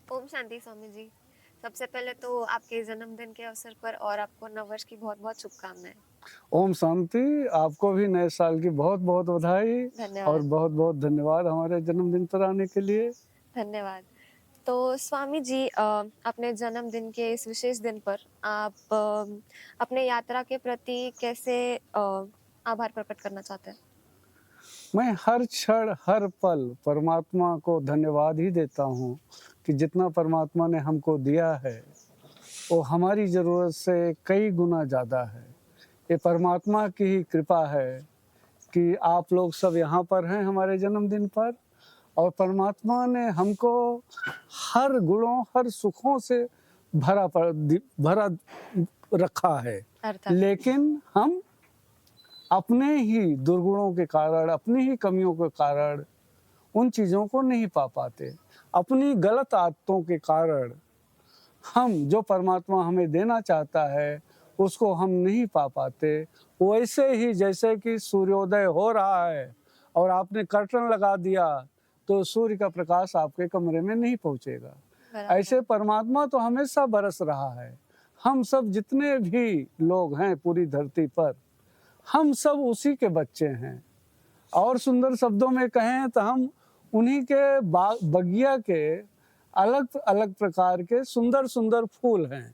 ओम शांति स्वामी जी। सबसे पहले तो आपके जन्मदिन के अवसर पर और आपको नववर्ष की बहुत-बहुत शुभकामनाएँ। ओम शांति। आपको भी नए साल की बहुत-बहुत बधाई और धन्यवाद, बहुत-बहुत धन्यवाद हमारे जन्मदिन पर आने के लिए। धन्यवाद। तो स्वामी जी अपने जन्मदिन के इस विशेष दिन पर आप अपने यात्रा के प्रति कैसे आभार प्रकट करना चाहते हैं? मैं हर क्षण, हर पल परमात्मा को धन्यवाद ही देता हूँ कि जितना परमात्मा ने हमको दिया है, वो हमारी ज़रूरत से कई गुना ज़्यादा है। ये परमात्मा की ही कृपा है कि आप लोग सब यहाँ पर हैं हमारे जन्मदिन पर और परमात्मा ने हमको हर गुणों, हर सुखों से भरा रखा है। अर्थात लेकिन हम अपने ही दुर्गुणों के कारण, अपनी ही कमियों के कारण उन चीज़ों को नहीं पा पाते। अपनी गलत आदतों के कारण हम जो परमात्मा हमें देना चाहता है, उसको हम नहीं पा पाते। वैसे ही जैसे कि सूर्योदय हो रहा है और आपने कर्टन लगा दिया, तो सूर्य का प्रकाश आपके कमरे में नहीं पहुँचेगा। बराबर ऐसे है। परमात्मा तो हमेशा बरस रहा है। हम सब जितने भी लोग हैं पूरी धरती पर, हम सब उसी के बच्चे हैं। और सुंदर शब्दों में कहें तो हम उन्हीं के बगिया के अलग-अलग प्रकार के सुंदर-सुंदर फूल हैं।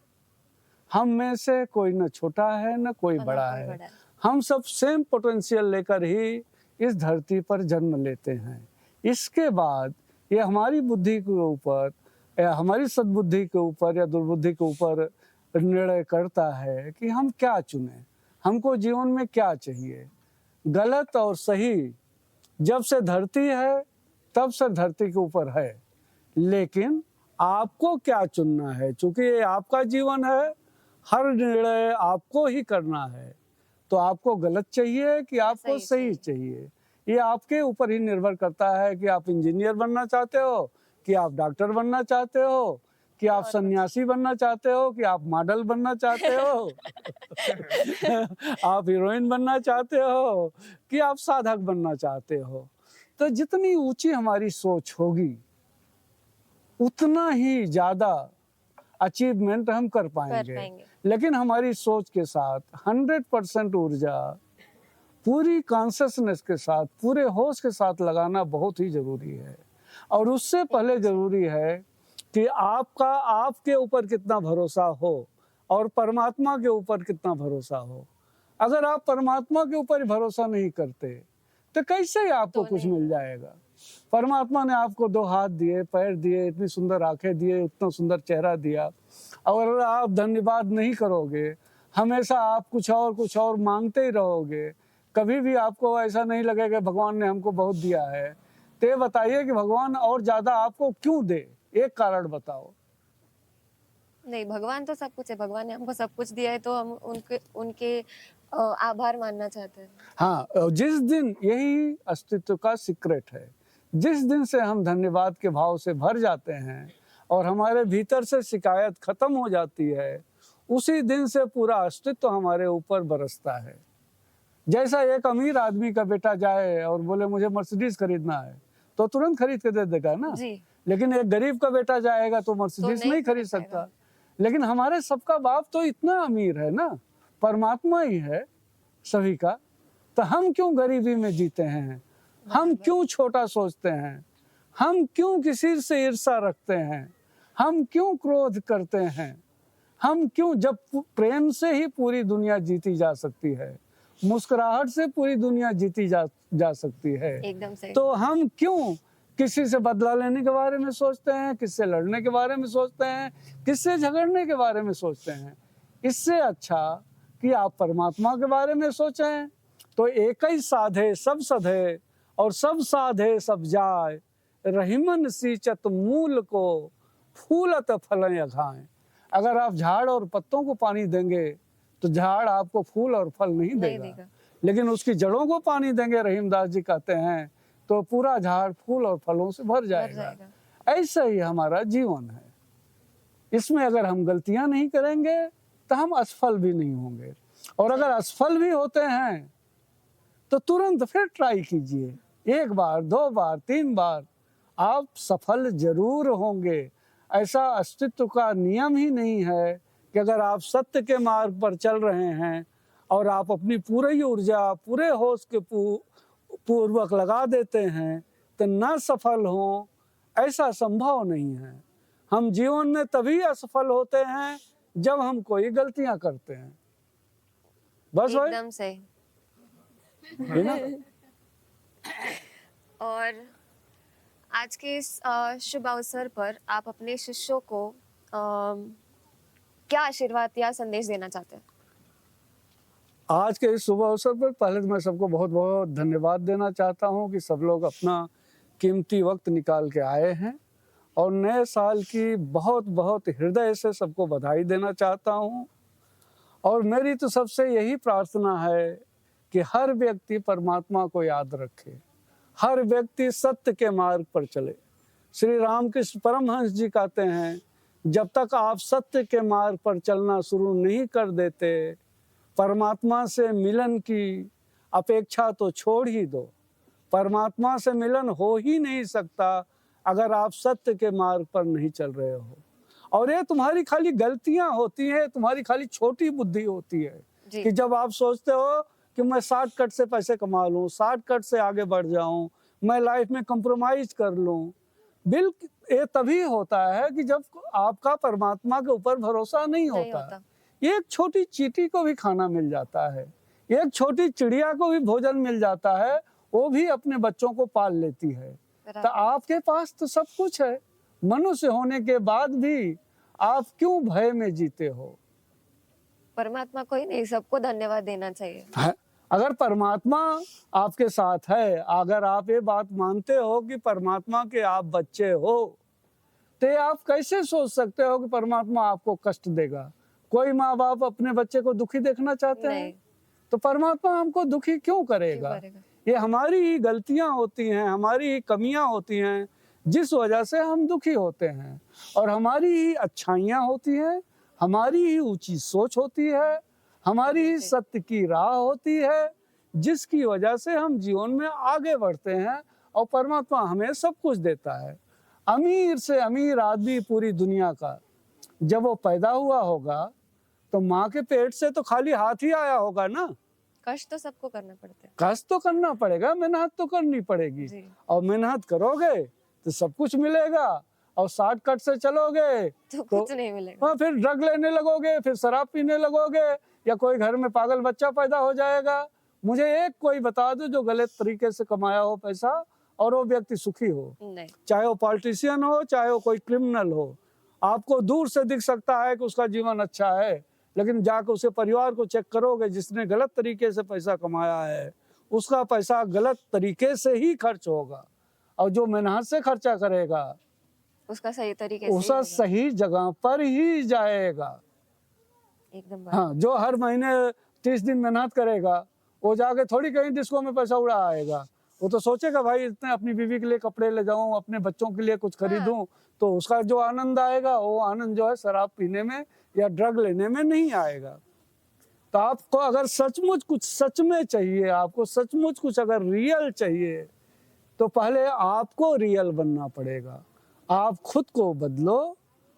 हम में से कोई न छोटा है, न कोई और ना बड़ा कोई है। बड़ा है। हम सब सेम पोटेंशियल लेकर ही इस धरती पर जन्म लेते हैं। इसके बाद ये हमारी बुद्धि के ऊपर या हमारी सद्बुद्धि के ऊपर या दुर्बुद्धि के ऊपर निर्णय करता है कि हम क्या चुनें, हमको जीवन में क्या चाहिए। गलत और सही जब से धरती है, तब से धरती के ऊपर है। लेकिन आपको क्या चुनना है? चूँकि ये आपका जीवन है, हर निर्णय आपको ही करना है। तो आपको गलत चाहिए कि आपको सही सही चाहिए। चाहिए? ये आपके ऊपर ही निर्भर करता है कि आप इंजीनियर बनना चाहते हो, कि आप डॉक्टर बनना चाहते हो, कि या आप और कुछ। सन्यासी बनना चाहते हो, कि आप मॉडल बनना चाहते हो, आप हीरोइन बनना चाहते हो, कि आप साधक बनना चाहते हो। तो जितनी ऊँची हमारी सोच होगी, उतना ही ज़्यादा अचीवमेंट हम कर कर पाएँगे। पाएँगे। लेकिन हमारी सोच के साथ 100% ऊर्जा पूरी कॉन्शसनेस के साथ, पूरे होश के साथ लगाना बहुत ही ज़रूरी है। और उससे पहले एकदम सही। ज़रूरी है कि आपका आपके ऊपर कितना भरोसा हो और परमात्मा के ऊपर कितना भरोसा हो। अगर आप परमात्मा के ऊपर ही भरोसा नहीं करते, तो कैसे आपको तो कुछ नहीं मिल होगा। जाएगा? परमात्मा ने आपको 2 हाथ दिए, पैर दिए, इतनी सुंदर आँखें दिए, इतना सुंदर चेहरा दिया। और अगर आप धन्यवाद नहीं करोगे, हमेशा आप कुछ और माँगते ही रहोगे, कभी भी आपको ऐसा नहीं लगेगा भगवान ने हमको बहुत दिया है। तो ये बताइए कि भगवान और ज़्यादा आपको क्यों दे? एक कारण बताओ। नहीं, भगवान तो सब कुछ है, भगवान ने हमको सब कुछ दिया है तो हम उनके उनके आभार मानना चाहते हैं। हाँ, जिस दिन यही अस्तित्व का सीक्रेट है। जिस दिन से हम धन्यवाद के भाव से भर जाते हैं और हमारे भीतर से शिकायत खत्म हो जाती है, उसी दिन से पूरा अस्तित्व हमारे ऊपर बरसता है। जैसा एक अमीर आदमी का बेटा जाए और बोले मुझे मर्सिडीज़ खरीदना है, तो तुरंत खरीद के दे देगा ना। जी, लेकिन एक गरीब का बेटा जाएगा तो तो मर्सिडीज़ नहीं नहीं खरीद खरीद पाएगा। सकता। लेकिन हमारे सबका बाप तो इतना अमीर है ना, परमात्मा ही है सभी का। तो हम क्यों गरीबी में जीते हैं? हम बराबर। क्यों छोटा सोचते हैं? हम क्यों किसी से ईर्ष्या रखते हैं? हम क्यों क्रोध करते हैं? हम क्यों जब प्रेम से ही पूरी दुनिया जीती जा सकती है, मुस्कुराहट से पूरी दुनिया जीती जा सकती है, एकदम सही। तो हम क्यों किसी से बदला लेने के बारे में सोचते हैं, किससे लड़ने के बारे में सोचते हैं, किससे झगड़ने के बारे में सोचते हैं? इससे अच्छा कि आप परमात्मा के बारे में सोचें, तो एक ही साधे सब सधे और सब साधे सब जाय, रहीमन सींचत मूल को फूलत फलें अघाएँ। अगर आप झाड़ और पत्तों को पानी देंगे, तो झाड़ आपको फूल और फल नहीं नहीं देगा। देगा, लेकिन उसकी जड़ों को पानी देंगे, रहीमदास जी कहते हैं, तो पूरा झाड़ फूल और फलों से भर भर जाएगा। जाएगा। ऐसा ही हमारा जीवन है। इसमें अगर हम गलतियाँ नहीं करेंगे, तो हम असफल भी नहीं होंगे। और अगर सही। असफल भी होते हैं, तो तुरंत फिर ट्राई कीजिए। 1 बार, 2 बार, 3 बार, आप सफल ज़रूर होंगे। ऐसा अस्तित्व का नियम ही नहीं है कि अगर आप सत्य के मार्ग पर चल रहे हैं और आप अपनी पूरी ऊर्जा पूरे होश के पूर्वक लगा देते हैं तो न सफल हों, ऐसा संभव नहीं है। हम जीवन में तभी असफल होते हैं जब हम कोई गलतियां करते हैं। बस भाई, एकदम सही। है ना? और आज के इस शुभ अवसर पर आप अपने शिष्यों को क्या आशीर्वाद या संदेश देना चाहते हैं? आज के इस शुभ अवसर पर पहले तो मैं सबको बहुत बहुत धन्यवाद देना चाहता हूं कि सब लोग अपना कीमती वक्त निकाल के आए हैं, और नए साल की बहुत बहुत हृदय से सबको बधाई देना चाहता हूं। और मेरी तो सबसे यही प्रार्थना है कि हर व्यक्ति परमात्मा को याद रखे, हर व्यक्ति सत्य के मार्ग पर चले। श्री रामकृष्ण परमहंस जी कहते हैं, जब तक आप सत्य के मार्ग पर चलना शुरू नहीं कर देते, परमात्मा से मिलन की अपेक्षा तो छोड़ ही दो। परमात्मा से मिलन हो ही नहीं सकता अगर आप सत्य के मार्ग पर नहीं चल रहे हो। और ये तुम्हारी खाली गलतियां होती हैं, तुम्हारी खाली छोटी बुद्धि होती है कि जब आप सोचते हो कि मैं शॉर्टकट से पैसे कमा लूं, शॉर्टकट से आगे बढ़ जाऊं, मैं लाइफ में कंप्रोमाइज कर लूं। बिल्कुल ये तभी होता है कि जब आपका परमात्मा के ऊपर भरोसा नहीं होता। एक छोटी चींटी को भी खाना मिल जाता है, एक छोटी चिड़िया को भी भोजन मिल जाता है, वो भी अपने बच्चों को पाल लेती है। तो आपके पास तो सब कुछ है, मनुष्य होने के बाद भी आप क्यों भय में जीते हो? परमात्मा को ही नहीं, सबको धन्यवाद देना चाहिए। अगर परमात्मा आपके साथ है, अगर आप ये बात मानते हो कि परमात्मा के आप बच्चे हो, तो आप कैसे सोच सकते हो कि परमात्मा आपको कष्ट देगा? कोई माँ बाप अपने बच्चे को दुखी देखना चाहते हैं? तो परमात्मा हमको दुखी क्यों करेगा? ये हमारी ही गलतियां होती हैं, हमारी ही कमियां होती हैं, जिस वजह से हम दुखी होते हैं। और हमारी ही अच्छाइयां होती हैं, हमारी ही ऊंची सोच होती है, हमारी ही सत्य की राह होती है, जिसकी वजह से हम जीवन में आगे बढ़ते हैं और परमात्मा हमें सब कुछ देता है। अमीर से अमीर आदमी पूरी दुनिया का जब वो पैदा हुआ होगा तो माँ के पेट से तो खाली हाथ ही आया होगा ना। कष्ट तो सबको करना पड़ता है, कष्ट तो करना पड़ेगा, मेहनत तो करनी पड़ेगी, और मेहनत करोगे तो सब कुछ मिलेगा। और शॉर्टकट से चलोगे तो कुछ नहीं मिलेगा। हाँ, फिर ड्रग लेने लगोगे, फिर शराब पीने लगोगे, या कोई घर में पागल बच्चा पैदा हो जाएगा। मुझे एक कोई बता दो जो गलत तरीके से कमाया हो पैसा और वो व्यक्ति सुखी हो, नहीं। चाहे वो पॉलिटिशियन हो, चाहे वो कोई क्रिमिनल हो। आपको दूर से दिख सकता है कि उसका जीवन अच्छा है, लेकिन जाकर उसे परिवार को चेक करोगे, जिसने गलत तरीके से पैसा कमाया है उसका पैसा गलत तरीके से ही खर्च होगा, और जो मेहनत से खर्चा करेगा उसका सही तरीके उसका सही जगह पर ही जाएगा। एकदम। हाँ, जो हर महीने 30 दिन मेहनत करेगा वो जाके थोड़ी कहीं डिस्को में पैसा उड़ा आएगा। वो तो सोचेगा भाई इतने अपनी बीवी के लिए कपड़े ले जाऊं, अपने बच्चों के लिए कुछ खरीदूं, तो उसका जो आनंद आएगा वो आनंद जो है शराब पीने में या ड्रग लेने में नहीं आएगा। तो आपको अगर सचमुच कुछ सच में चाहिए, आपको सचमुच कुछ अगर रियल चाहिए, तो पहले आपको रियल बनना पड़ेगा। आप खुद को बदलो,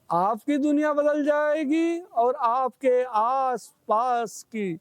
आपकी दुनिया बदल जाएगी और आपके आस पास की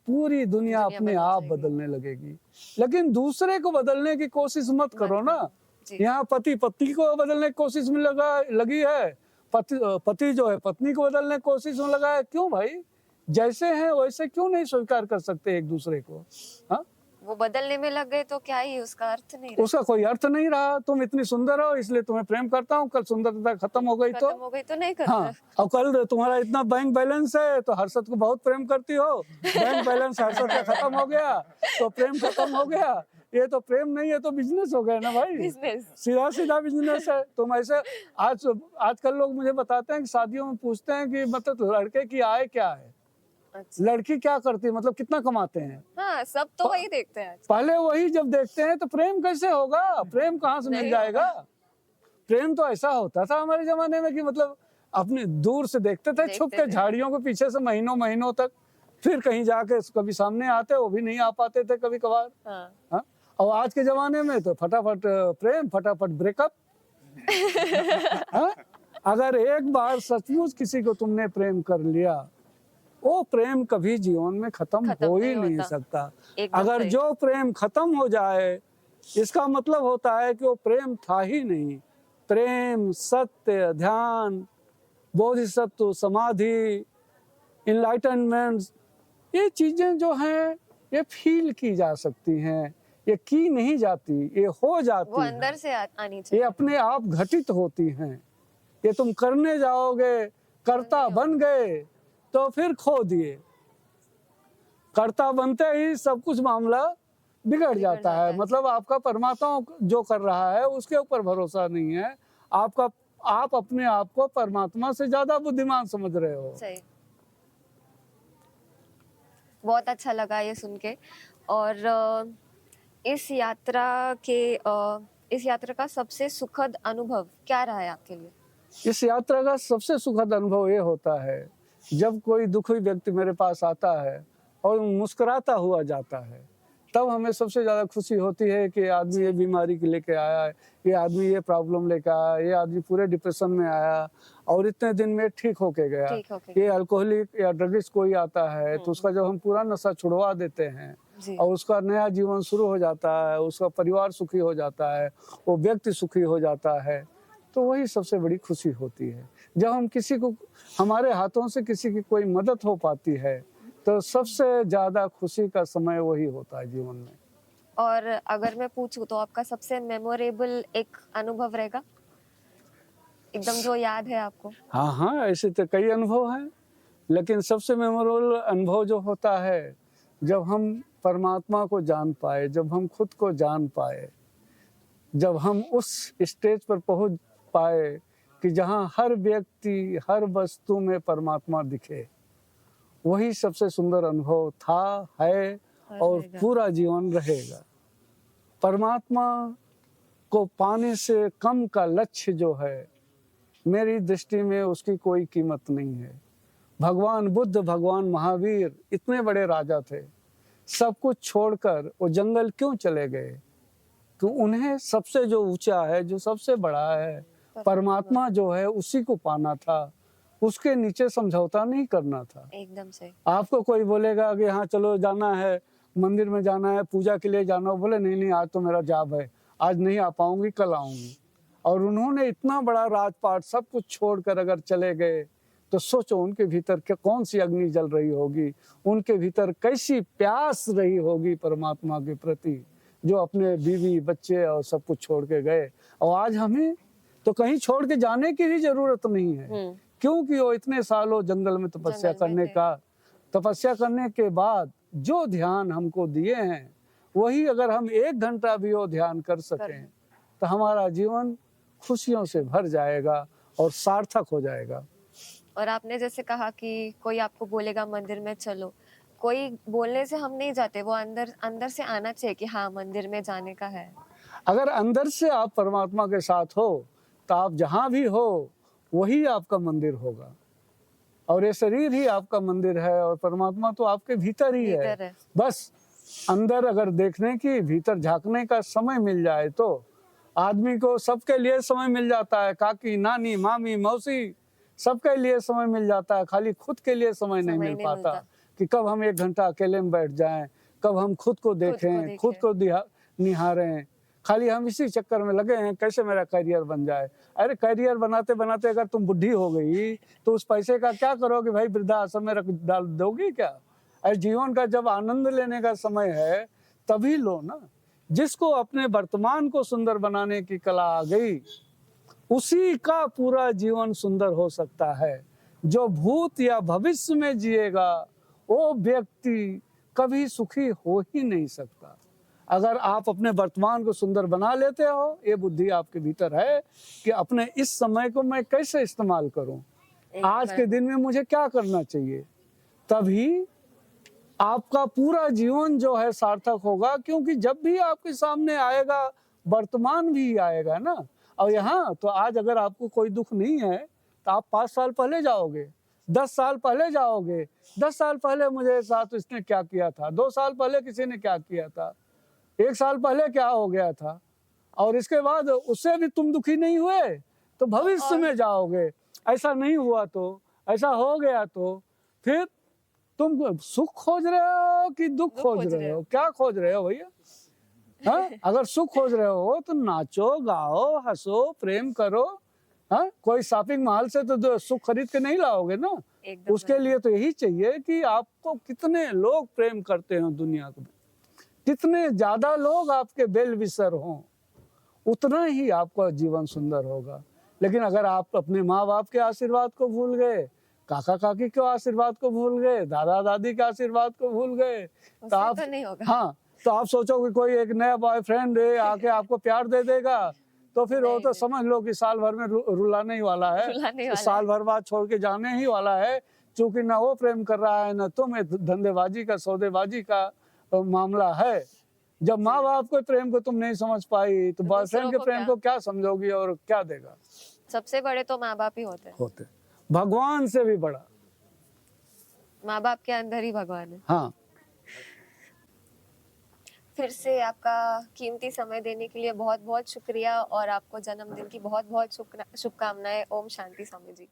पूरी दुनिया अपने आप बदलने लगेगी। लेकिन दूसरे को बदलने की कोशिश मत करो ना। यहाँ पति पत्नी को बदलने की कोशिश में लगी है, पति जो है पत्नी को बदलने की कोशिश में लगा है। क्यों भाई? जैसे हैं वैसे क्यों नहीं स्वीकार कर सकते एक दूसरे को? हाँ, वो बदलने में लग गए तो क्या ही, उसका अर्थ नहीं रहा। उसका कोई अर्थ नहीं रहा। तुम इतनी सुंदर हो इसलिए तुम्हें प्रेम करता हूँ, कल सुंदरता खत्म हो गई तो नहीं करता। हाँ, और कल तुम्हारा इतना बैंक बैलेंस है तो हर्षद को बहुत प्रेम करती हो, बैंक बैलेंस हर्षद का खत्म हो गया तो प्रेम खत्म हो गया। ये तो प्रेम नहीं है, तो बिजनेस हो गया ना भाई, बिजनेस, सीधा सीधा बिजनेस है। तुम ऐसे आजकल लोग मुझे बताते हैं कि शादियों में पूछते हैं कि मतलब लड़के की आय क्या है, लड़की क्या करती है, मतलब कितना कमाते हैं। हाँ, सब तो वही देखते हैं। पहले वही जब देखते हैं तो प्रेम कैसे होगा? प्रेम कहाँ से मिल जाएगा? प्रेम तो ऐसा होता था हमारे जमाने में कि मतलब अपने दूर से देखते थे छुप के झाड़ियों के पीछे से महीनों महीनों तक, फिर कहीं जाके कभी सामने आते, वो भी नहीं आ पाते थे कभी कभार। हाँ? और आज के जमाने में तो फटाफट प्रेम, फटाफट ब्रेकअप। हाँ? अगर एक बार सचमुच किसी को तुमने प्रेम कर लिया, वो प्रेम कभी जीवन में खत्म खत्म हो ही नहीं नहीं होता। सकता। एकदम अगर सही। जो प्रेम खत्म हो जाए, इसका मतलब होता है कि वो प्रेम था ही नहीं। प्रेम, सत्य, ध्यान, बोधिसत्व, समाधि, इनलाइटनमेंट, ये चीजें जो हैं ये फील की जा सकती हैं, ये की नहीं जाती, ये हो वो जाती हैं, अंदर से आनी ये चाहिए। अपने आप घटित होती हैं। ये तुम करने जाओगे, कर्ता नहीं बन गए तो फिर खो दिए। कर्ता बनते ही सब कुछ मामला बिगड़ जाता है। मतलब आपका परमात्मा जो कर रहा है उसके ऊपर भरोसा नहीं है। आप अपने आप को परमात्मा से ज्यादा बुद्धिमान समझ रहे हो। सही। बहुत अच्छा लगा ये सुन के। और इस यात्रा का सबसे सुखद अनुभव क्या रहा है आपके लिए? इस यात्रा का सबसे सुखद अनुभव ये होता है जब कोई दुखी व्यक्ति मेरे पास आता है और मुस्कुराता हुआ जाता है, तब हमें सबसे ज्यादा खुशी होती है कि आदमी ये बीमारी के लेके आया है, ये आदमी ये प्रॉब्लम लेके आया, ये आदमी पूरे डिप्रेशन में आया और इतने दिन में ठीक होके गया। ठीक होके ये अल्कोहलिक या ड्रगिस्ट कोई आता है तो उसका जब हम पूरा नशा छुड़वा देते हैं जी। और उसका नया जीवन शुरू हो जाता है, उसका परिवार सुखी हो जाता है, वो व्यक्ति सुखी हो जाता है, तो वही सबसे बड़ी खुशी होती है। जब हम किसी को, हमारे हाथों से किसी की कोई मदद हो पाती है तो सबसे ज्यादा खुशी का समय वही होता है जीवन में। और अगर मैं पूछूं तो आपका सबसे मेमोरेबल एक अनुभव रहेगा, एकदम जो याद है आपको? हाँ हाँ, ऐसे तो कई अनुभव हैं, लेकिन सबसे मेमोरेबल अनुभव जो होता है जब हम परमात्मा को जान पाए, जब हम खुद को जान पाए, जब हम उस स्टेज पर पहुंच पाए कि जहां हर व्यक्ति, हर वस्तु में परमात्मा दिखे, वही सबसे सुंदर अनुभव था, है और रहेगा। पूरा जीवन रहेगा। परमात्मा को पाने से कम का लक्ष्य जो है, मेरी दृष्टि में उसकी कोई कीमत नहीं है। भगवान बुद्ध, भगवान महावीर इतने बड़े राजा थे, सब कुछ छोड़कर वो जंगल क्यों चले गए? तो उन्हें सबसे जो ऊंचा है, जो सबसे बड़ा है, परमात्मा जो है, उसी को पाना था, उसके नीचे समझौता नहीं करना था। एकदम सही। आपको कोई बोलेगा कि हाँ चलो जाना है, मंदिर में जाना है, पूजा के लिए जाना हो, बोले नहीं नहीं आज तो मेरा जॉब है, आज नहीं आ पाऊंगी, कल आऊंगी। और उन्होंने इतना बड़ा राजपाट सब कुछ छोड़कर अगर चले गए तो सोचो उनके भीतर क्या, कौन सी अग्नि जल रही होगी, उनके भीतर कैसी प्यास रही होगी परमात्मा के प्रति, जो अपने बीवी बच्चे और सब कुछ छोड़ के गए। और आज हमें तो कहीं छोड़ के जाने की भी जरूरत नहीं है, क्योंकि वो इतने सालों जंगल में तपस्या तपस्या करने के बाद जो ध्यान हमको दिए हैं, वही अगर हम 1 घंटा भी वो ध्यान कर सकें तो हमारा जीवन खुशियों से भर जाएगा और सार्थक हो जाएगा। और आपने जैसे कहा कि कोई आपको बोलेगा मंदिर में चलो, कोई बोलने से हम नहीं जाते, वो अंदर अंदर से आना चाहिए कि हाँ मंदिर में जाने का है। अगर अंदर से आप परमात्मा के साथ हो तो आप जहाँ भी हो वही आपका मंदिर होगा, और ये शरीर ही आपका मंदिर है और परमात्मा तो आपके भीतर ही है। बस अंदर अगर देखने की, भीतर झांकने का समय मिल जाए तो आदमी को सबके लिए समय मिल जाता है, काकी, नानी, मामी, मौसी, सबके लिए समय मिल जाता है, खाली खुद के लिए समय नहीं मिल पाता कि कब हम 1 घंटा अकेले में बैठ जाएं, कब हम खुद को देखें, खुद को निहारें। खाली हम इसी चक्कर में लगे हैं कैसे मेरा करियर बन जाए। अरे करियर बनाते बनाते अगर तुम बुढ़ी हो गई तो उस पैसे का क्या करोगे भाई, वृद्धा आश्रम में रख डाल दोगी क्या? अरे जीवन का जब आनंद लेने का समय है तभी लो ना। जिसको अपने वर्तमान को सुंदर बनाने की कला आ गई, उसी का पूरा जीवन सुंदर हो सकता है। जो भूत या भविष्य में जिएगा वो व्यक्ति कभी सुखी हो ही नहीं सकता। अगर आप अपने वर्तमान को सुंदर बना लेते हो, ये बुद्धि आपके भीतर है कि अपने इस समय को मैं कैसे इस्तेमाल करूं, आज के दिन में मुझे क्या करना चाहिए, तभी आपका पूरा जीवन जो है सार्थक होगा। क्योंकि जब भी आपके सामने आएगा वर्तमान भी आएगा ना। और यहाँ तो आज अगर आपको कोई दुख नहीं है तो आप 5 साल पहले जाओगे, 10 साल पहले जाओगे, 10 साल पहले मुझे साथ इसने क्या किया था, 2 साल पहले किसी ने क्या किया था, 1 साल पहले क्या हो गया था, और इसके बाद उससे भी तुम दुखी नहीं हुए तो भविष्य और में जाओगे। ऐसा नहीं हुआ तो, ऐसा हो गया तो फिर तुम सुख खोज रहे हो कि दुख दुख खोज खोज रहे रहे हो? हो। क्या खोज रहे हो भैया? हाँ, अगर सुख खोज रहे हो तो नाचो, गाओ, हंसो, प्रेम करो। हाँ, कोई शॉपिंग मॉल से तो सुख खरीद के नहीं लाओगे ना। एकदम उसके बराबर। लिए तो यही चाहिए कि आपको कितने लोग प्रेम करते हो दुनिया में, कितने ज्यादा लोग आपके बेल विसर हों, उतना ही आपका जीवन सुंदर होगा। लेकिन अगर आप अपने माँ बाप के आशीर्वाद को भूल गए, काका काकी के आशीर्वाद को भूल गए, दादा दादी के आशीर्वाद को भूल गए, तो उससे आप, तो नहीं होगा। हाँ, तो आप सोचोगे कोई एक नया बॉयफ्रेंड है आके आपको प्यार दे देगा, तो फिर वो नहीं, तो नहीं, समझ लो कि साल भर में रुलाने ही वाला है, रुलाने वाला है। साल भर बाद छोड़ के जाने ही वाला है। क्योंकि ना वो प्रेम कर रहा है ना तुम, धंधेबाजी का, सौदेबाजी का मामला है। जब माँ बाप के प्रेम को तुम नहीं समझ पाई तो तो बॉयफ्रेंड दूसरों के को प्रेम क्या? को क्या समझोगी और क्या देगा? सबसे बड़े तो माँ बाप ही होते हैं। होते भगवान से भी बड़ा। माँ बाप के अंदर ही भगवान है। हाँ, फिर से आपका कीमती समय देने के लिए बहुत बहुत शुक्रिया और आपको जन्मदिन की बहुत बहुत शुभकामनाएं। ओम शांति स्वामी जी।